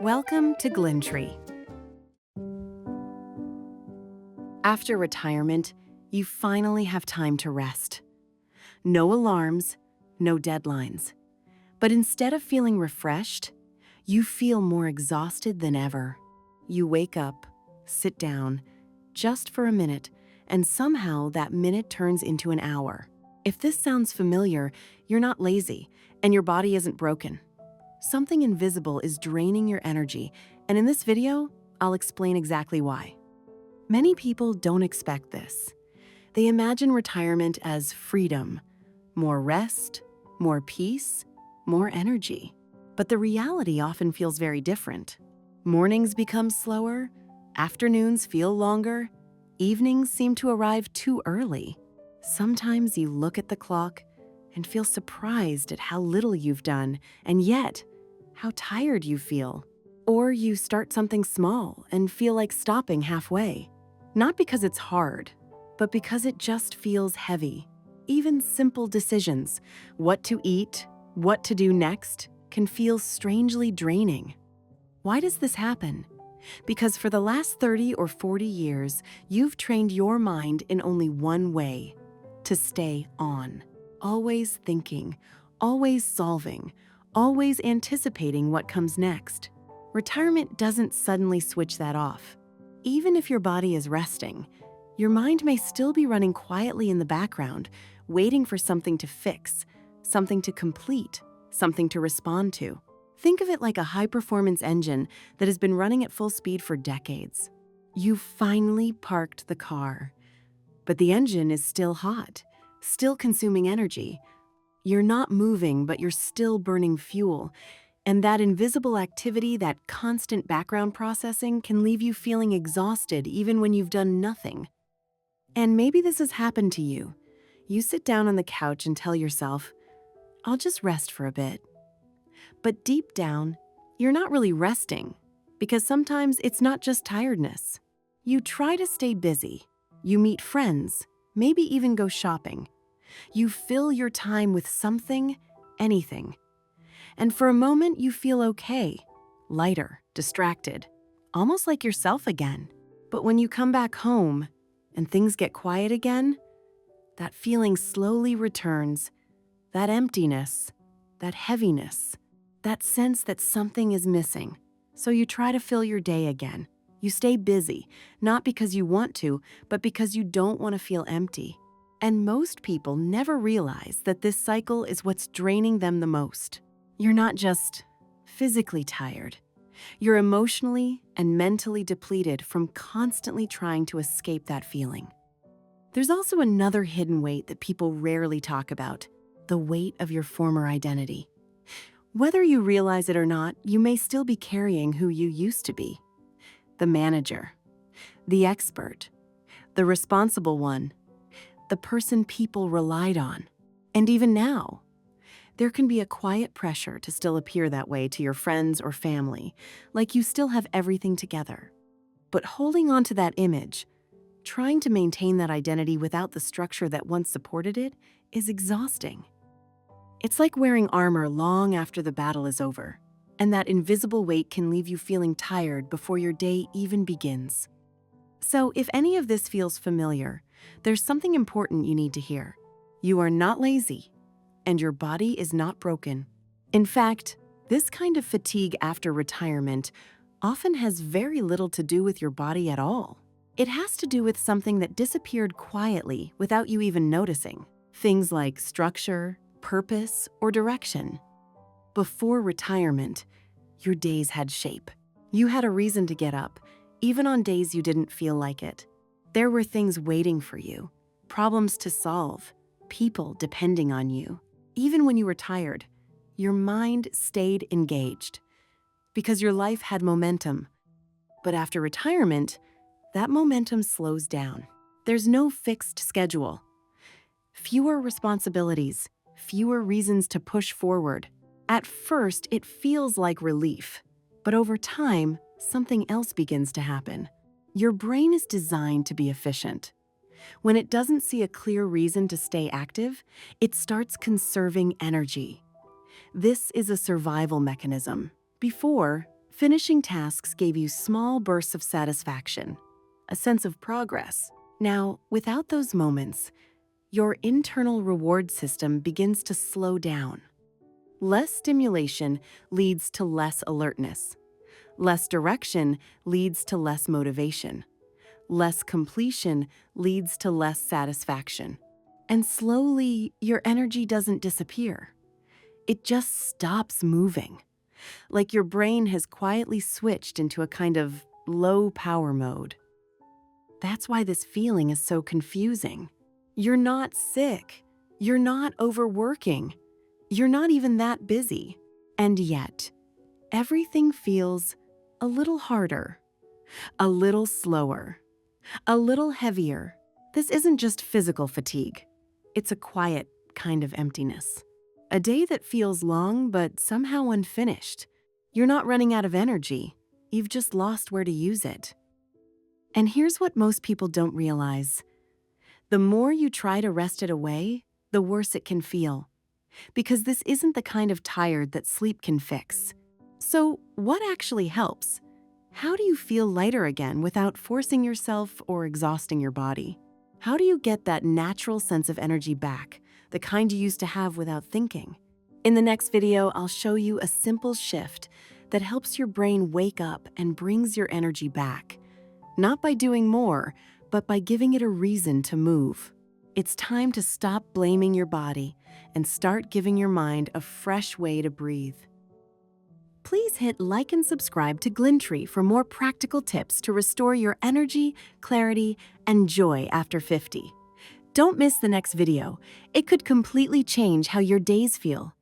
Welcome to Glintree. After retirement, you finally have time to rest. No alarms, no deadlines. But instead of feeling refreshed, you feel more exhausted than ever. You wake up, sit down, just for a minute, and somehow that minute turns into an hour. If this sounds familiar, you're not lazy, and your body isn't broken. Something invisible is draining your energy, and in this video, I'll explain exactly why. Many people don't expect this. They imagine retirement as freedom, more rest, more peace, more energy. But the reality often feels very different. Mornings become slower, afternoons feel longer, evenings seem to arrive too early. Sometimes you look at the clock and feel surprised at how little you've done, and yet, how tired you feel. Or you start something small and feel like stopping halfway. Not because it's hard, but because it just feels heavy. Even simple decisions, what to eat, what to do next, can feel strangely draining. Why does this happen? Because for the last 30 or 40 years, you've trained your mind in only one way: to stay on. Always thinking, always solving, always anticipating what comes next. Retirement doesn't suddenly switch that off. Even if your body is resting, your mind may still be running quietly in the background, waiting for something to fix, something to complete, something to respond to. Think of it like a high-performance engine that has been running at full speed for decades. You've finally parked the car, but the engine is still hot, still consuming energy. You're not moving, but you're still burning fuel. And that invisible activity, that constant background processing, can leave you feeling exhausted even when you've done nothing. And maybe this has happened to you. You sit down on the couch and tell yourself, I'll just rest for a bit. But deep down, you're not really resting, because sometimes it's not just tiredness. You try to stay busy. You meet friends, maybe even go shopping. You fill your time with something, anything. And for a moment, you feel okay, lighter, distracted, almost like yourself again. But when you come back home and things get quiet again, that feeling slowly returns, that emptiness, that heaviness, that sense that something is missing. So you try to fill your day again. You stay busy, not because you want to, but because you don't want to feel empty. And most people never realize that this cycle is what's draining them the most. You're not just physically tired. You're emotionally and mentally depleted from constantly trying to escape that feeling. There's also another hidden weight that people rarely talk about: the weight of your former identity. Whether you realize it or not, you may still be carrying who you used to be. The manager, the expert, the responsible one, the person people relied on. And even now, there can be a quiet pressure to still appear that way to your friends or family, like you still have everything together. But holding on to that image, trying to maintain that identity without the structure that once supported it, is exhausting. It's like wearing armor long after the battle is over, and that invisible weight can leave you feeling tired before your day even begins. So if any of this feels familiar, there's something important you need to hear. You are not lazy, and your body is not broken. In fact, this kind of fatigue after retirement often has very little to do with your body at all. It has to do with something that disappeared quietly without you even noticing. Things like structure, purpose, or direction. Before retirement, your days had shape. You had a reason to get up, even on days you didn't feel like it. There were things waiting for you, problems to solve, people depending on you. Even when you were tired, your mind stayed engaged because your life had momentum. But after retirement, that momentum slows down. There's no fixed schedule, fewer responsibilities, fewer reasons to push forward. At first, it feels like relief, but over time, something else begins to happen. Your brain is designed to be efficient. When it doesn't see a clear reason to stay active, it starts conserving energy. This is a survival mechanism. Before, Finishing tasks gave you small bursts of satisfaction, a sense of progress. Now, without those moments, your internal reward system begins to slow down. Less stimulation leads to less alertness. Less direction leads to less motivation. Less completion leads to less satisfaction. And slowly, your energy doesn't disappear. It just stops moving, like your brain has quietly switched into a kind of low power mode. That's why this feeling is so confusing. You're not sick. You're not overworking. You're not even that busy. And yet, everything feels a little harder, a little slower, a little heavier. This isn't just physical fatigue. It's a quiet kind of emptiness. A day that feels long but somehow unfinished. You're not running out of energy. You've just lost where to use it. And here's what most people don't realize. The more you try to rest it away, the worse it can feel. Because this isn't the kind of tired that sleep can fix. So, what actually helps? How do you feel lighter again without forcing yourself or exhausting your body? How do you get that natural sense of energy back, the kind you used to have without thinking? In the next video, I'll show you a simple shift that helps your brain wake up and brings your energy back. Not by doing more, but by giving it a reason to move. It's time to stop blaming your body and start giving your mind a fresh way to breathe. Please hit like and subscribe to Glintree for more practical tips to restore your energy, clarity, and joy after 50. Don't miss the next video. It could completely change how your days feel.